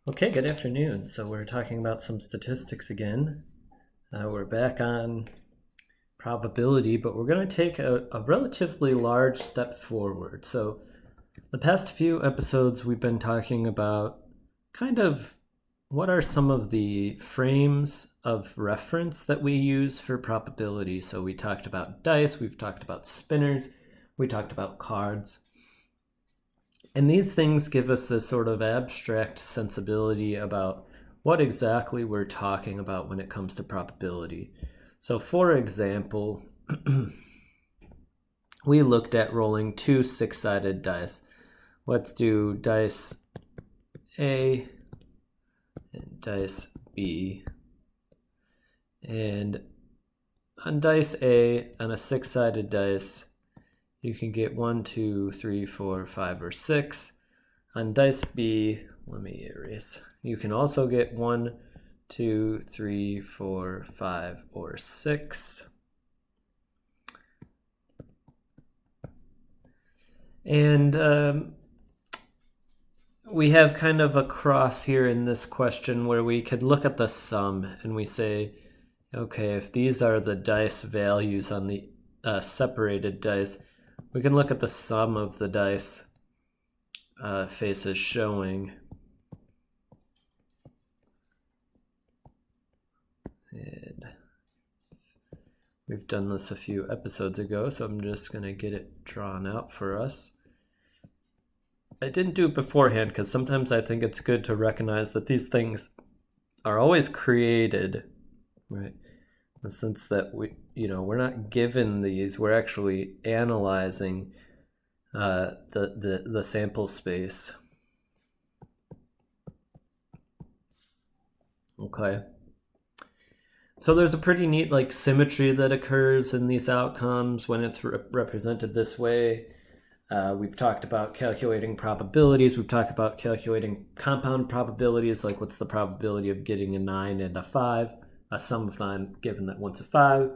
Okay, good afternoon. So we're talking about some statistics again. We're back on probability, but we're going to take a relatively large step forward. So the past few episodes, we've been talking about kind of what are some of the frames of reference that we use for probability. So we talked about dice, we've talked about spinners, we talked about cards. And these things give us this sort of abstract sensibility about what exactly we're talking about when it comes to probability. So, for example, we looked at rolling two six-sided dice. Let's do dice A and dice B. And on dice A, on a six-sided dice, you can get 1, 2, 3, 4, 5, or 6. On dice B, let me erase. You can also get 1, 2, 3, 4, 5, or 6. And we have kind of a cross here in this question where we could look at the sum and we say, okay, if these are the dice values on the separated dice, we can look at the sum of the dice faces showing. And we've done this a few episodes ago, so I'm just going to get it drawn out for us. I didn't do it beforehand because sometimes I think it's good to recognize that these things are always created, right? In the sense that we're not given these, we're actually analyzing the sample space. Okay. So there's a pretty neat symmetry that occurs in these outcomes when it's represented this way. We've talked about calculating probabilities. We've talked about calculating compound probabilities, like what's the probability of getting a 9 and a 5, a sum of 9 given that one's a 5,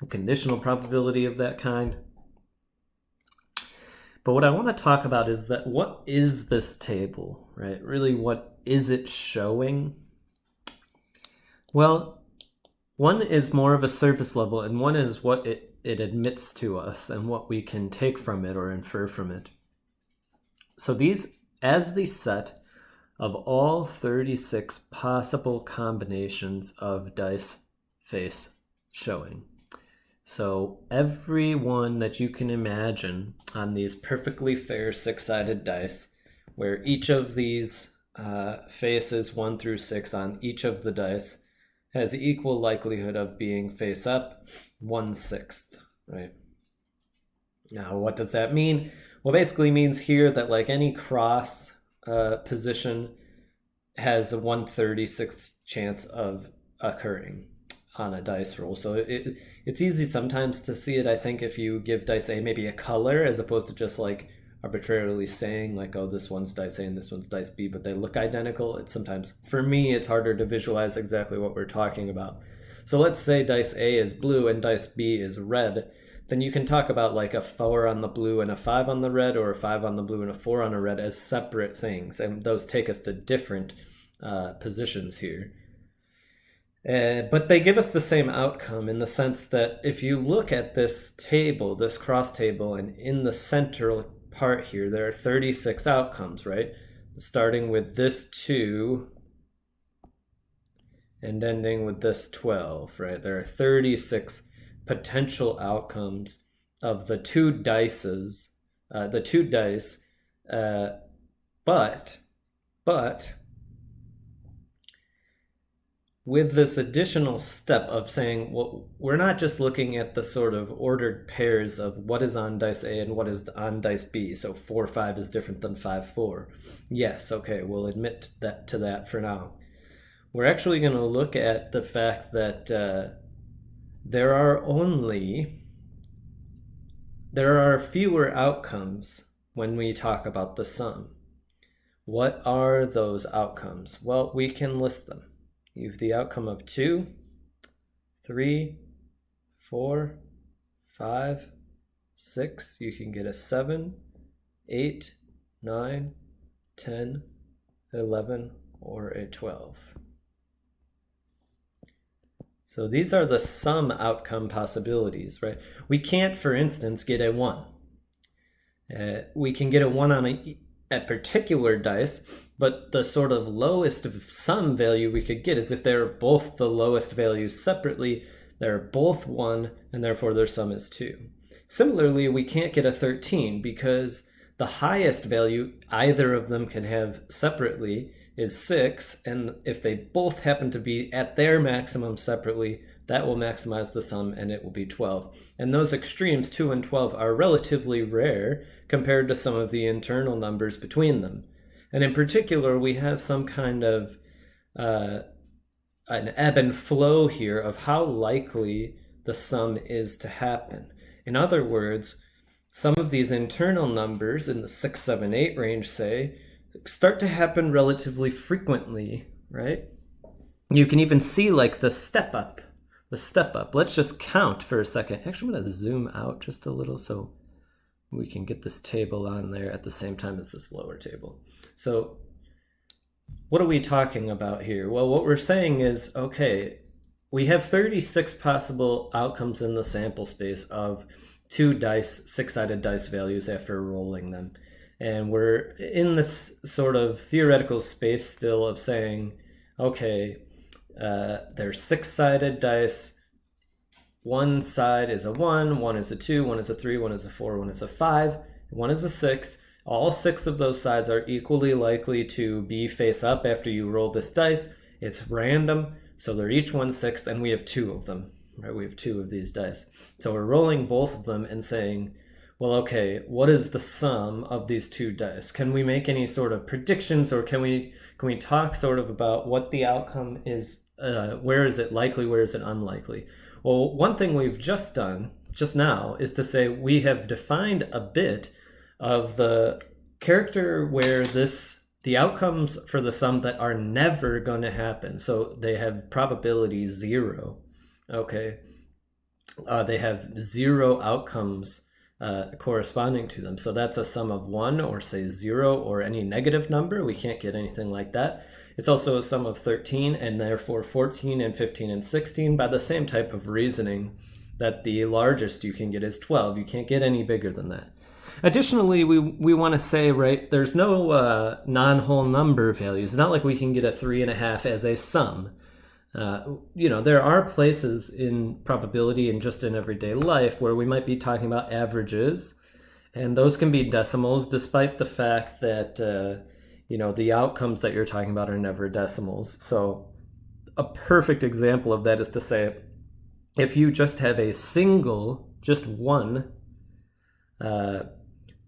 a conditional probability of that kind. But what I want to talk about is that what is this table, right? Really, what is it showing? Well, one is more of a surface level, and one is what it admits to us and what we can take from it or infer from it. So these, as the set of all 36 possible combinations of dice face showing. So every one that you can imagine on these perfectly fair six-sided dice, where each of these faces 1 through 6 on each of the dice has equal likelihood of being face up 1/6, right? Now, what does that mean? Well, basically means here that like any cross position has a 1/36th chance of occurring on a dice roll. So it's easy sometimes to see it, I think, if you give dice A maybe a color as opposed to just like arbitrarily saying like, oh, this one's dice A and this one's dice B, but they look identical. It's sometimes, for me, it's harder to visualize exactly what we're talking about. So let's say dice A is blue and dice B is red. Then you can talk about like a 4 on the blue and a 5 on the red, or a 5 on the blue and a 4 on a red as separate things. And those take us to different positions here. But they give us the same outcome in the sense that if you look at this table, this cross table, and in the central part here, there are 36 outcomes, right? Starting with this 2 and ending with this 12, right? There are 36 potential outcomes of the two dice, but with this additional step of saying, well, we're not just looking at the sort of ordered pairs of what is on dice A and what is on dice B. So 4, 5 is different than 5, 4. Yes, okay, we'll admit to that for now. We're actually going to look at the fact that there are fewer outcomes when we talk about the sum. What are those outcomes? Well, we can list them. You have the outcome of 2, 3, 4, 5, 6. You can get a 7, 8, 9, 10, 11, or a 12. So these are the sum outcome possibilities, right? We can't, for instance, get a 1. We can get a 1 on a particular dice, but the sort of lowest of sum value we could get is if they're both the lowest values separately, they're both 1, and therefore their sum is 2. Similarly, we can't get a 13 because the highest value either of them can have separately is 6, and if they both happen to be at their maximum separately, that will maximize the sum and it will be 12. And those extremes, 2 and 12, are relatively rare compared to some of the internal numbers between them. And in particular, we have some kind of an ebb and flow here of how likely the sum is to happen. In other words, some of these internal numbers in the 6, 7, 8 range, say, start to happen relatively frequently, right? You can even see like the step up. Let's just count for a second. Actually, I'm going to zoom out just a little so we can get this table on there at the same time as this lower table. So what are we talking about here? Well, what we're saying is, okay, we have 36 possible outcomes in the sample space of 2 dice, 6-sided dice values after rolling them. And we're in this sort of theoretical space still of saying, okay, there's 6-sided dice. One side is a 1, one is a 2, one is a 3, one is a 4, one is a 5, one is a 6. All 6 of those sides are equally likely to be face up after you roll this dice. It's random, so they're each 1/6, and we have 2 of them. Right? We have 2 of these dice. So we're rolling both of them and saying, well, okay, what is the sum of these 2 dice? Can we make any sort of predictions, or can we talk sort of about what the outcome is? Where is it likely? Where is it unlikely? Well, one thing we've just done just now is to say we have defined a bit of the character where the outcomes for the sum that are never going to happen. So they have probability 0. Okay. They have 0 outcomes corresponding to them. So that's a sum of 1, or say 0, or any negative number. We can't get anything like that. It's also a sum of 13, and therefore 14 and 15 and 16 by the same type of reasoning that the largest you can get is 12. You can't get any bigger than that. Additionally, we want to say, right, there's no non-whole number values. It's not like we can get a 3.5 as a sum. There are places in probability and just in everyday life where we might be talking about averages, and those can be decimals, despite the fact that the outcomes that you're talking about are never decimals. So a perfect example of that is to say, if you just have a single, just one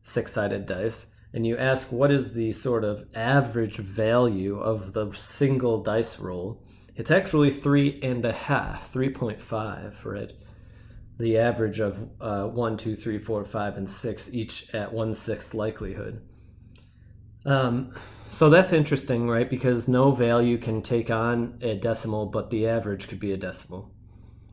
6-sided dice, and you ask what is the sort of average value of the single dice roll, it's actually 3.5, 3.5, right? The average of 1, 2, 3, 4, 5, and 6, each at 1/6 likelihood. So that's interesting, right? Because no value can take on a decimal, but the average could be a decimal.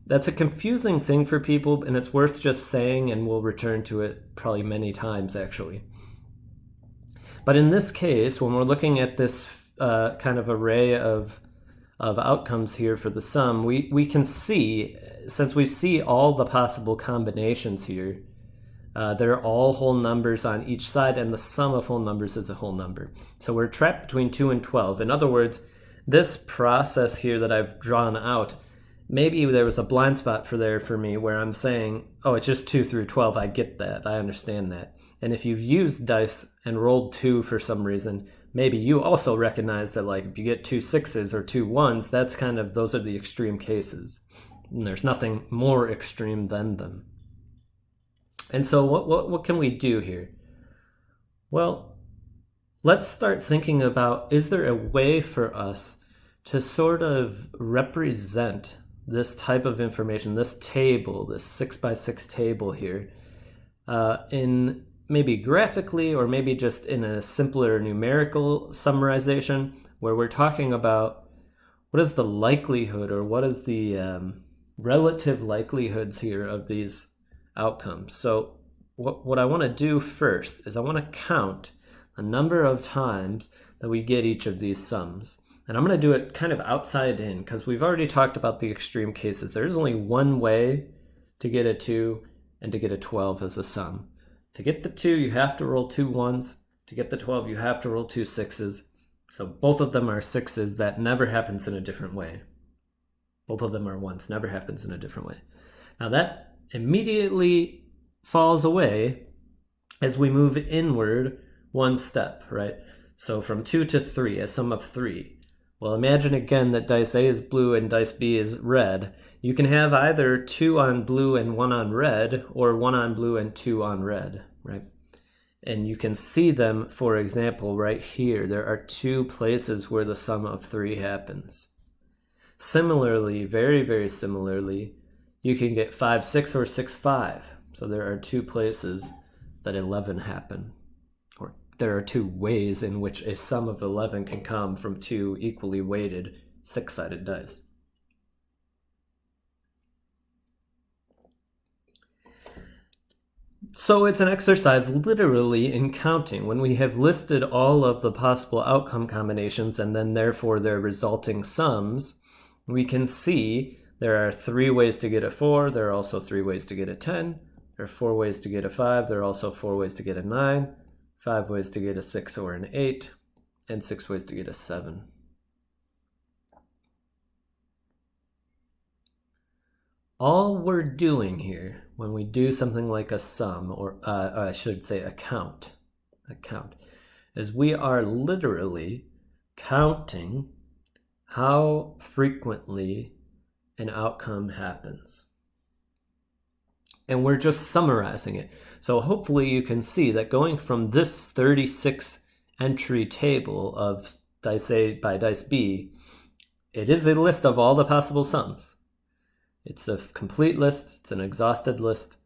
That's a confusing thing for people, and it's worth just saying, and we'll return to it probably many times, actually. But in this case, when we're looking at this kind of array of outcomes here for the sum, we can see, since we see all the possible combinations here, they're all whole numbers on each side, and the sum of whole numbers is a whole number. So we're trapped between 2 and 12. In other words, this process here that I've drawn out, maybe there was a blind spot for me where I'm saying, oh, it's just 2 through 12. I get that. I understand that. And if you've used dice and rolled 2 for some reason, maybe you also recognize that, like, if you get 2 6s or 2 1s, that's kind of, those are the extreme cases. And there's nothing more extreme than them. And so what can we do here? Well, let's start thinking about, is there a way for us to sort of represent this type of information, this table, this 6x6 table here, in maybe graphically, or maybe just in a simpler numerical summarization, where we're talking about what is the likelihood, or what is the relative likelihoods here of these outcomes. So what I want to do first is I want to count the number of times that we get each of these sums. And I'm going to do it kind of outside in because we've already talked about the extreme cases. There's only one way to get a 2 and to get a 12 as a sum. To get the 2, you have to roll 2 1s. To get the 12, you have to roll 2 6s. So both of them are 6s. That never happens in a different way. Both of them are 1s. Never happens in a different way. Now that immediately falls away as we move inward one step, right? So from 2 to 3, a sum of 3. Well, imagine again that dice A is blue and dice B is red. You can have either 2 on blue and 1 on red, or 1 on blue and 2 on red, right? And you can see them, for example, right here. There are 2 places where the sum of 3 happens. Similarly, very, very similarly, you can get 5 6 or 6 5. So there are 2 places that 11 happen. Or there are 2 ways in which a sum of 11 can come from 2 equally weighted 6-sided dice. So it's an exercise literally in counting. When we have listed all of the possible outcome combinations and then therefore their resulting sums, we can see there are 3 ways to get a 4. There are also 3 ways to get a 10. There are 4 ways to get a 5. There are also 4 ways to get a 9, 5 ways to get a 6 or an 8, and 6 ways to get a 7. All we're doing here when we do something like a sum, or I should say a count, is we are literally counting how frequently an outcome happens. And we're just summarizing it. So hopefully you can see that going from this 36 entry table of dice A by dice B, it is a list of all the possible sums. It's a complete list. It's an exhausted list.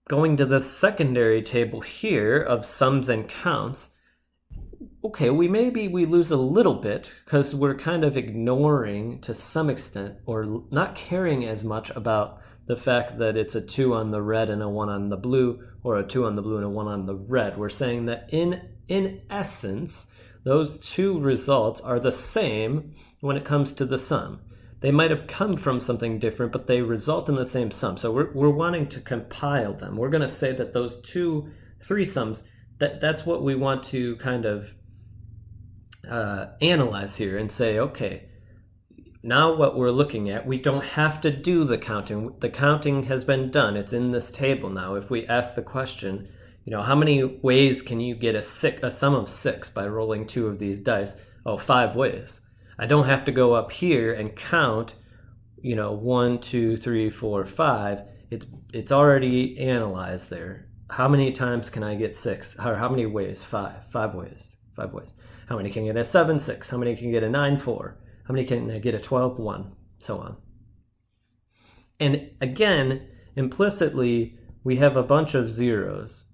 Going to the secondary table here of sums and counts, okay, we lose a little bit because we're kind of ignoring to some extent or not caring as much about the fact that it's a 2 on the red and a 1 on the blue, or a 2 on the blue and a 1 on the red. We're saying that in essence, those 2 results are the same when it comes to the sum. They might have come from something different, but they result in the same sum. So we're wanting to compile them. We're going to say that those 3 sums, that's what we want to kind of analyze here and say, okay, now what we're looking at, we don't have to do the counting. The counting has been done. It's in this table now. If we ask the question, how many ways can you get a sum of 6 by rolling 2 of these dice? Oh, 5 ways. I don't have to go up here and count, 1, 2, 3, 4, 5. It's already analyzed there. How many times can I get 6? Or how many ways? 5. 5 ways. 5 ways. How many can get a 7, 6? How many can get a 9, 4? How many can I get a 12, 1? So on. And again, implicitly, we have a bunch of zeros,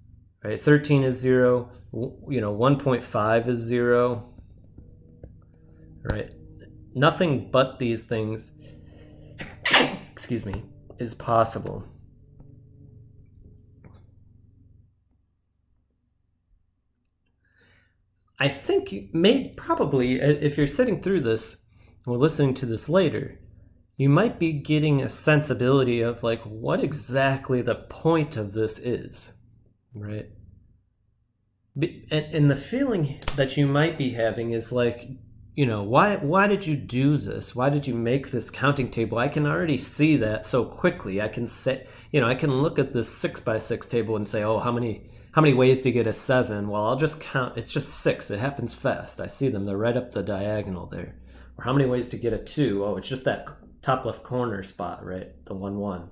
right? 13 is 0. 1.5 is 0. Right? Nothing but these things, excuse me, is possible. I think probably, if you're sitting through this or listening to this later, you might be getting a sensibility of like what exactly the point of this is, right? And the feeling that you might be having is like, why did you do this? Why did you make this counting table? I can already see that so quickly. I can say, I can look at this 6x6 table and say, oh, how many ways to get a 7? Well, I'll just count. It's just 6. It happens fast. I see them. They're right up the diagonal there. Or how many ways to get a 2? Oh, it's just that top left corner spot, right? The 1, 1.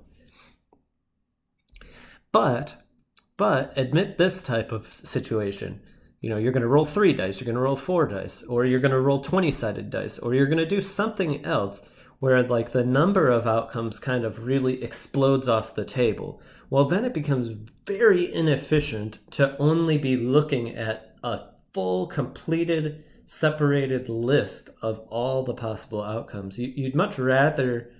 But admit this type of situation. You're going to roll 3 dice, you're going to roll 4 dice, or you're going to roll 20-sided dice, or you're going to do something else where like the number of outcomes kind of really explodes off the table. Well, then it becomes very inefficient to only be looking at a full, completed, separated list of all the possible outcomes. You'd much rather,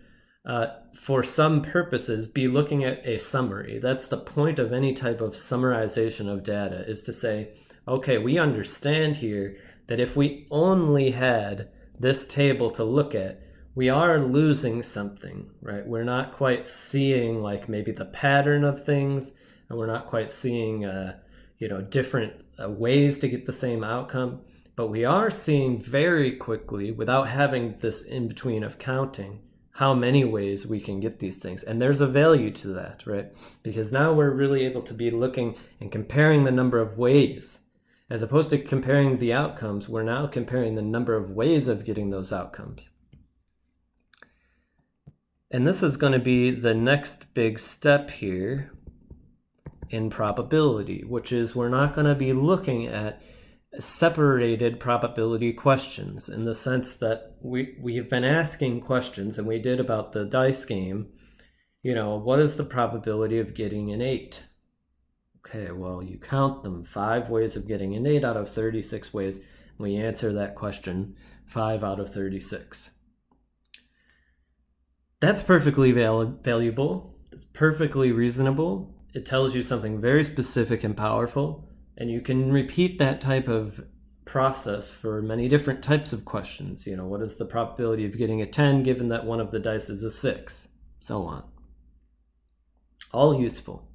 for some purposes, be looking at a summary. That's the point of any type of summarization of data, is to say, okay, we understand here that if we only had this table to look at, we are losing something, right? We're not quite seeing like maybe the pattern of things, and we're not quite seeing, different ways to get the same outcome. But we are seeing very quickly, without having this in between of counting, how many ways we can get these things. And there's a value to that, right? Because now we're really able to be looking and comparing the number of ways. As opposed to comparing the outcomes, we're now comparing the number of ways of getting those outcomes. And this is going to be the next big step here in probability, which is we're not going to be looking at separated probability questions in the sense that we have been asking questions, and we did about the dice game, what is the probability of getting an 8? Okay, well, you count them, 5 ways of getting an 8 out of 36 ways, and we answer that question 5 out of 36. That's perfectly valuable. It's perfectly reasonable. It tells you something very specific and powerful, and you can repeat that type of process for many different types of questions. What is the probability of getting a 10 given that one of the dice is a 6? So on. All useful.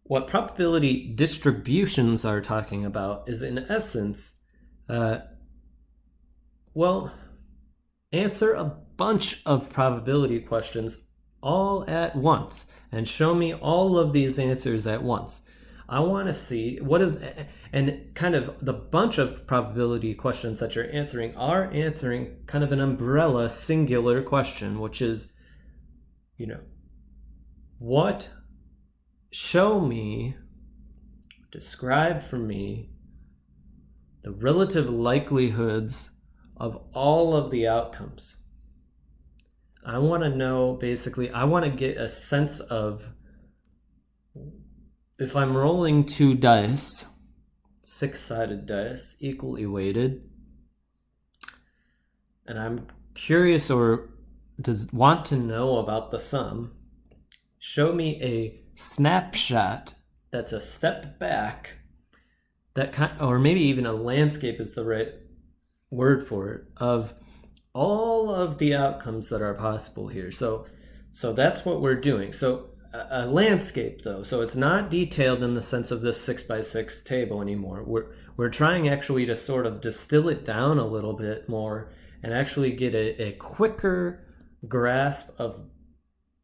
What probability distributions are talking about is, in essence, answer a bunch of probability questions all at once and show me all of these answers at once. I want to see what is, and kind of the bunch of probability questions that you're answering are answering kind of an umbrella singular question, which is, show me, describe for me the relative likelihoods of all of the outcomes. I want to know, basically, I want to get a sense of, if I'm rolling 2 dice, 6-sided dice, equally weighted, and I'm curious or want to know about the sum, show me a snapshot that's a step back, or maybe even a landscape is the right word for it, of all of the outcomes that are possible here. So that's what we're doing. So a landscape, though, so it's not detailed in the sense of this 6x6 table anymore. We're trying actually to sort of distill it down a little bit more and actually get a quicker grasp of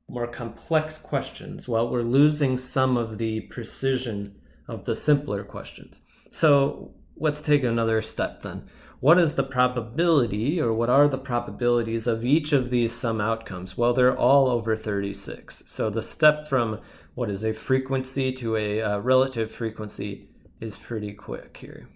more complex questions while we're losing some of the precision of the simpler questions. So let's take another step then. What is the probability, or what are the probabilities of each of these sum outcomes? Well, they're all over 36. So the step from what is a frequency to a relative frequency is pretty quick here.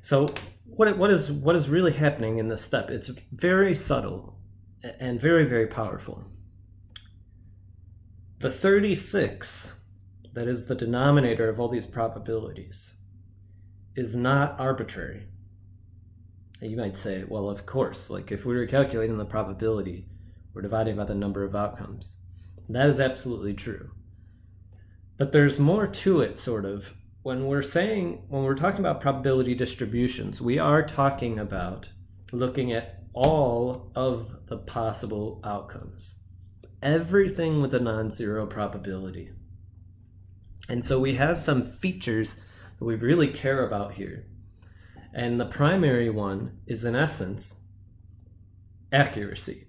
So what is really happening in this step? It's very subtle and very, very powerful. The 36, that is the denominator of all these probabilities, is not arbitrary. And you might say, well, of course, like if we were calculating the probability, we're dividing by the number of outcomes. That is absolutely true. But there's more to it, sort of. When we're talking about probability distributions, we are talking about looking at all of the possible outcomes. Everything with a non-zero probability. And so we have some features that we really care about here. And the primary one is, in essence, accuracy.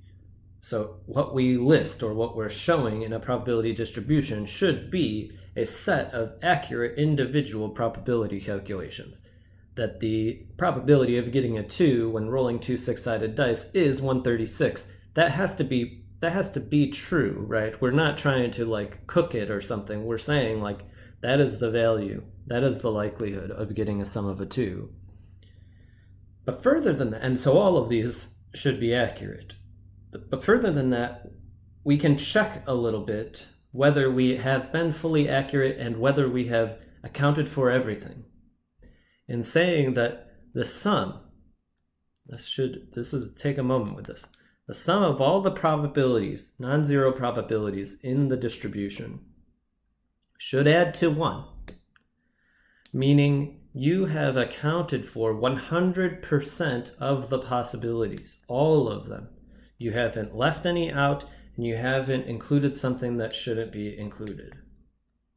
So what we list, or what we're showing in a probability distribution, should be a set of accurate individual probability calculations. That the probability of getting a 2 when rolling 2 6-sided dice is 1/36. That has to be true, right? We're not trying to like cook it or something. We're saying like that is the value. That is the likelihood of getting a sum of a 2. But further than that, and so all of these should be accurate. But further than that, we can check a little bit whether we have been fully accurate and whether we have accounted for everything. In saying that the sum, take a moment with this. The sum of all the probabilities, non-zero probabilities in the distribution should add to 1, meaning you have accounted for 100% of the possibilities, all of them. You haven't left any out, and you haven't included something that shouldn't be included,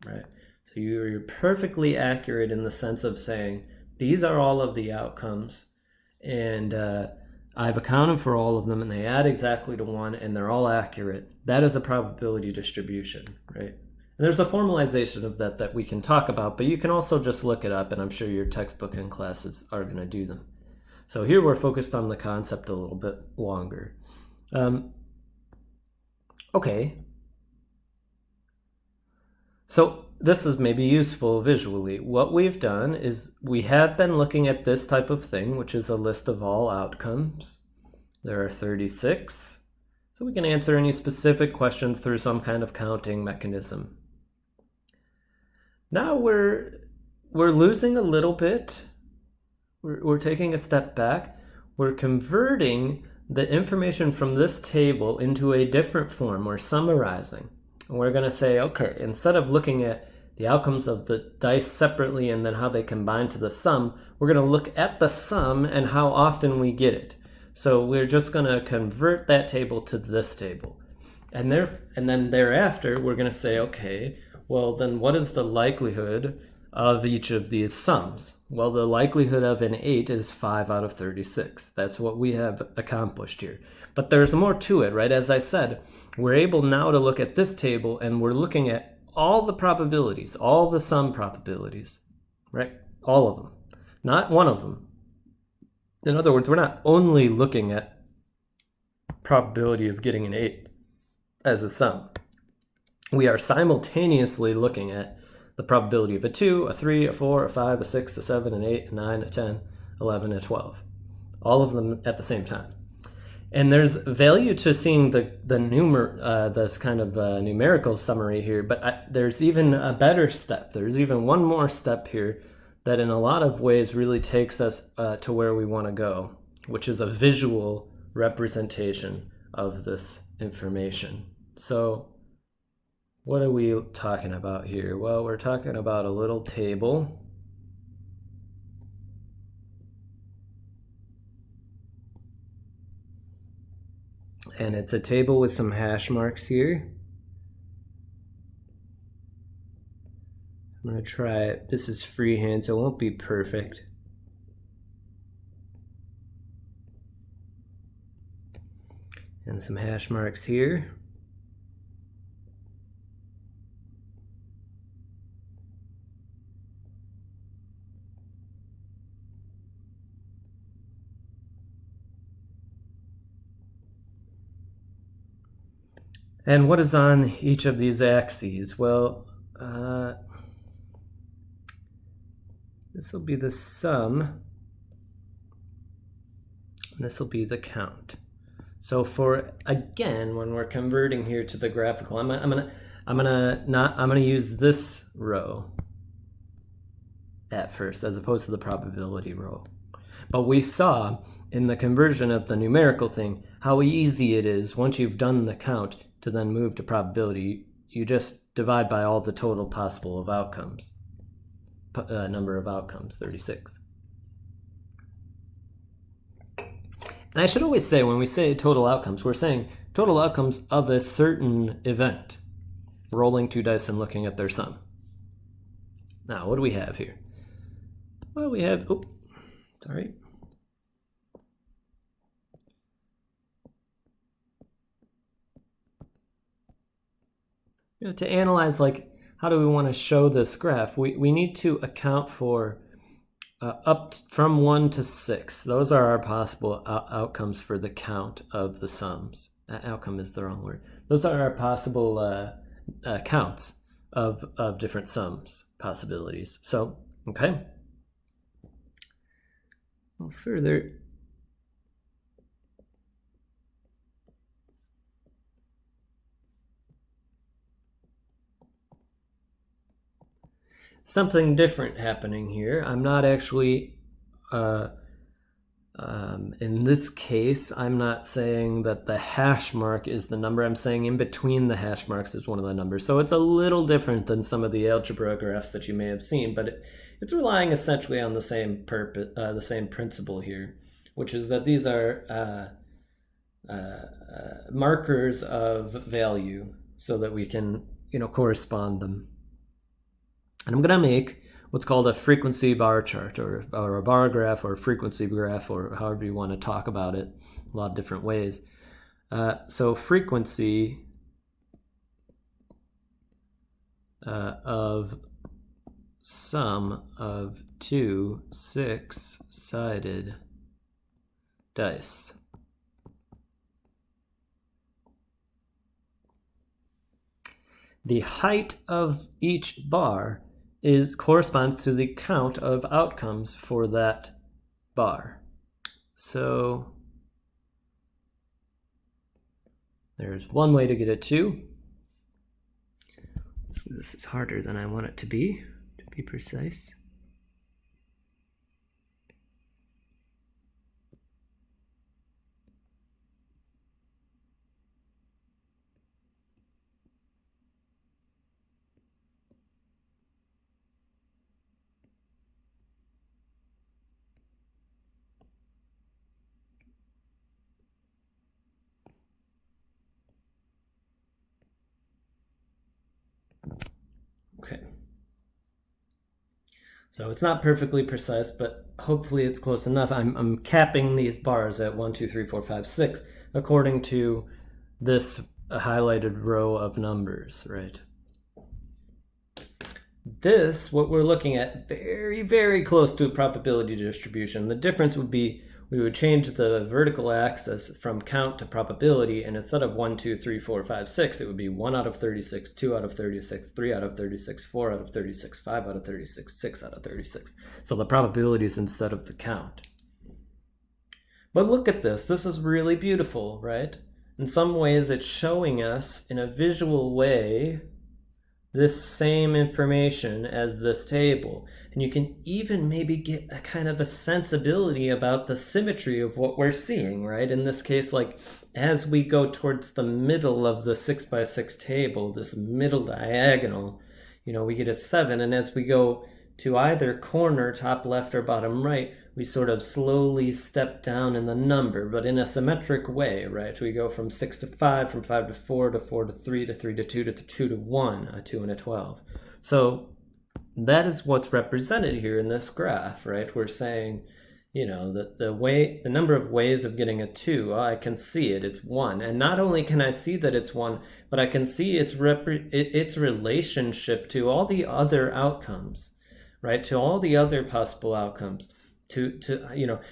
right? So you're perfectly accurate in the sense of saying, these are all of the outcomes, and I've accounted for all of them, and they add exactly to 1, and they're all accurate. That is a probability distribution, right? And there's a formalization of that we can talk about, but you can also just look it up, and I'm sure your textbook and classes are going to do them. So here we're focused on the concept a little bit longer. Okay. So this is maybe useful visually. What we've done is we have been looking at this type of thing, which is a list of all outcomes. There are 36. So we can answer any specific questions through some kind of counting mechanism. Now we're losing a little bit. We're taking a step back. We're converting the information from this table into a different form. We're summarizing. And we're going to say, okay, instead of looking at the outcomes of the dice separately and then how they combine to the sum, we're going to look at the sum and how often we get it. So we're just going to convert that table to this table. And then thereafter, we're going to say, okay, well, then what is the likelihood of each of these sums? Well, the likelihood of an 8 is 5 out of 36. That's what we have accomplished here. But there's more to it, right? As I said, we're able now to look at this table, and we're looking at all the probabilities, all the sum probabilities, right? All of them, not one of them. In other words, we're not only looking at probability of getting an 8 as a sum. We are simultaneously looking at the probability of a 2, a 3, a 4, a 5, a 6, a 7, an 8, a 9, a 10, 11, a 12. All of them at the same time. And there's value to seeing this kind of numerical summary here, but there's even a better step. There's even one more step here that in a lot of ways really takes us to where we want to go, which is a visual representation of this information. So what are we talking about here? Well, we're talking about a little table. And it's a table with some hash marks here. I'm going to try it. This is freehand, so it won't be perfect. And some hash marks here. And what is on each of these axes? Well, this will be the sum, and this will be the count. So again, when we're converting here to the graphical, I'm gonna use this row at first as opposed to the probability row. But we saw in the conversion of the numerical thing how easy it is once you've done the count to then move to probability. You just divide by all the total possible of outcomes, number of outcomes, 36. And I should always say, when we say total outcomes, we're saying total outcomes of a certain event, rolling 2 dice and looking at their sum. Now, what do we have here? Well, we have, sorry. To analyze, like, how do we want to show this graph? We need to account for up from 1 to 6. Those are our possible outcomes for the count of the sums. Outcome is the wrong word. Those are our possible counts of different sums possibilities. So, okay. Well, further. something different happening here. I'm not actually, in this case, I'm not saying that the hash mark is the number. I'm saying in between the hash marks is one of the numbers. So it's a little different than some of the algebra graphs that you may have seen, but it's relying essentially on the same the same principle here, which is that these are markers of value so that we can, correspond them. And I'm going to make what's called a frequency bar chart, or a bar graph, or a frequency graph, or however you want to talk about it, a lot of different ways. So frequency of sum of two 6-sided dice. The height of each bar corresponds to the count of outcomes for that bar. So there's one way to get it to. This is harder than I want it to be precise. Okay. So it's not perfectly precise, but hopefully it's close enough. I'm capping these bars at 1, 2, 3, 4, 5, 6, according to this highlighted row of numbers, right? This, what we're looking at, very, very close to a probability distribution. The difference would be we would change the vertical axis from count to probability, and instead of 1, 2, 3, 4, 5, 6, it would be 1 out of 36, 2 out of 36, 3 out of 36, 4 out of 36, 5 out of 36, 6 out of 36. So the probability is instead of the count. But look at this. This is really beautiful, right? In some ways, it's showing us in a visual way this same information as this table. And you can even maybe get a kind of a sensibility about the symmetry of what we're seeing, right? In this case, like as we go towards the middle of the 6x6 table, this middle diagonal, we get a 7. And as we go to either corner, top left or bottom right, we sort of slowly step down in the number, but in a symmetric way, right? We go from 6 to 5, from 5 to 4, to 4 to 3, to 3 to 2, to 2 to 1, a 2 and a 12. So that is what's represented here in this graph, right? We're saying, the number of ways of getting a 2, I can see it, it's 1. And not only can I see that it's 1, but I can see its relationship to all the other outcomes, right? To all the other possible outcomes. To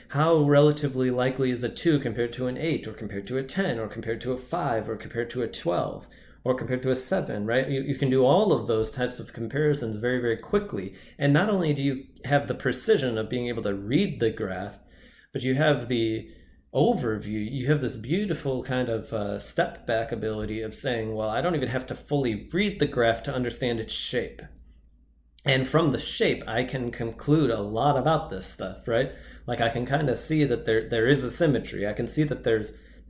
how relatively likely is a 2 compared to an 8, or compared to a 10, or compared to a 5, or compared to a 12, or compared to a 7, right? You can do all of those types of comparisons very, very quickly. And not only do you have the precision of being able to read the graph, but you have the overview. You have this beautiful kind of step back ability of saying, well, I don't even have to fully read the graph to understand its shape. And from the shape, I can conclude a lot about this stuff, right? Like I can kind of see that there is a symmetry. I can see that there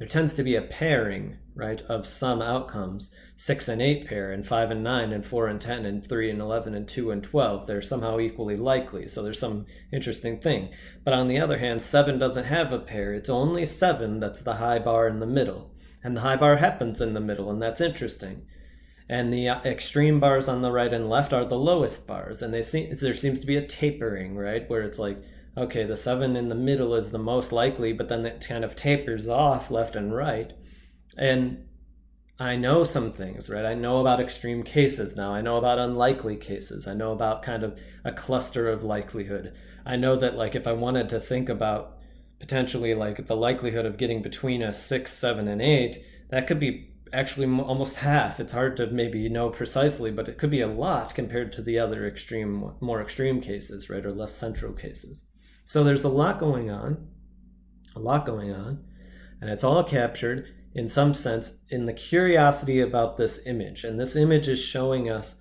tends to be a pairing, right, of some outcomes. 6 and 8 pair, and 5 and 9, and 4 and 10, and 3 and 11, and 2 and 12. They're somehow equally likely. So there's some interesting thing. But on the other hand, 7 doesn't have a pair. It's only 7 that's the high bar in the middle. And the high bar happens in the middle, and that's interesting. And the extreme bars on the right and left are the lowest bars. And there seems to be a tapering, right? Where it's like, okay, the 7 in the middle is the most likely, but then it kind of tapers off left and right. And I know some things, right? I know about extreme cases now. I know about unlikely cases. I know about kind of a cluster of likelihood. I know that like if I wanted to think about potentially like the likelihood of getting between a 6, 7, and 8, that could be actually almost half. It's hard to maybe know precisely, but it could be a lot compared to the other more extreme cases, right, or less central cases. So there's a lot going on, and it's all captured in some sense in the curiosity about this image. And this image is showing us,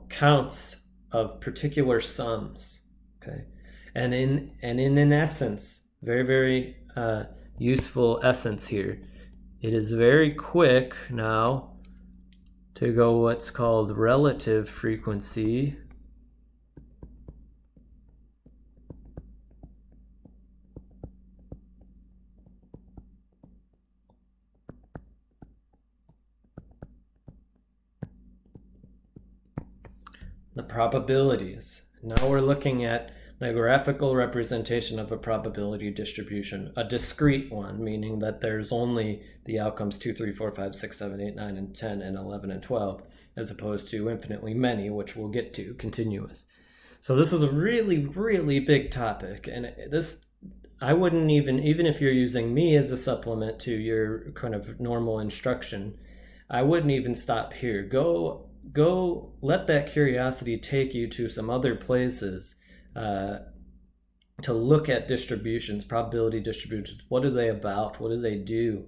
counts of particular sums. Okay, and in essence, very, very useful essence here. It is very quick now to go what's called relative frequency. The probabilities. Now we're looking at the graphical representation of a probability distribution, a discrete one, meaning that there's only the outcomes 2, 3, 4, 5, 6, 7, 8, 9, and 10, and 11, and 12, as opposed to infinitely many, which we'll get to, continuous. So this is a really, really big topic, and this, I wouldn't even if you're using me as a supplement to your kind of normal instruction, I wouldn't even stop here. Go let that curiosity take you to some other places to look at distributions, probability distributions. What are they about? What do they do?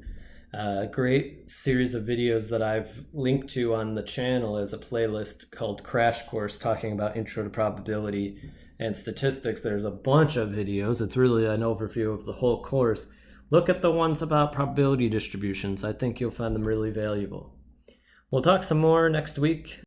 Great series of videos that I've linked to on the channel as a playlist called Crash Course, talking about Intro to Probability and Statistics. There's a bunch of videos. It's really an overview of the whole course. Look at the ones about probability distributions. I think you'll find them really valuable. We'll talk some more next week.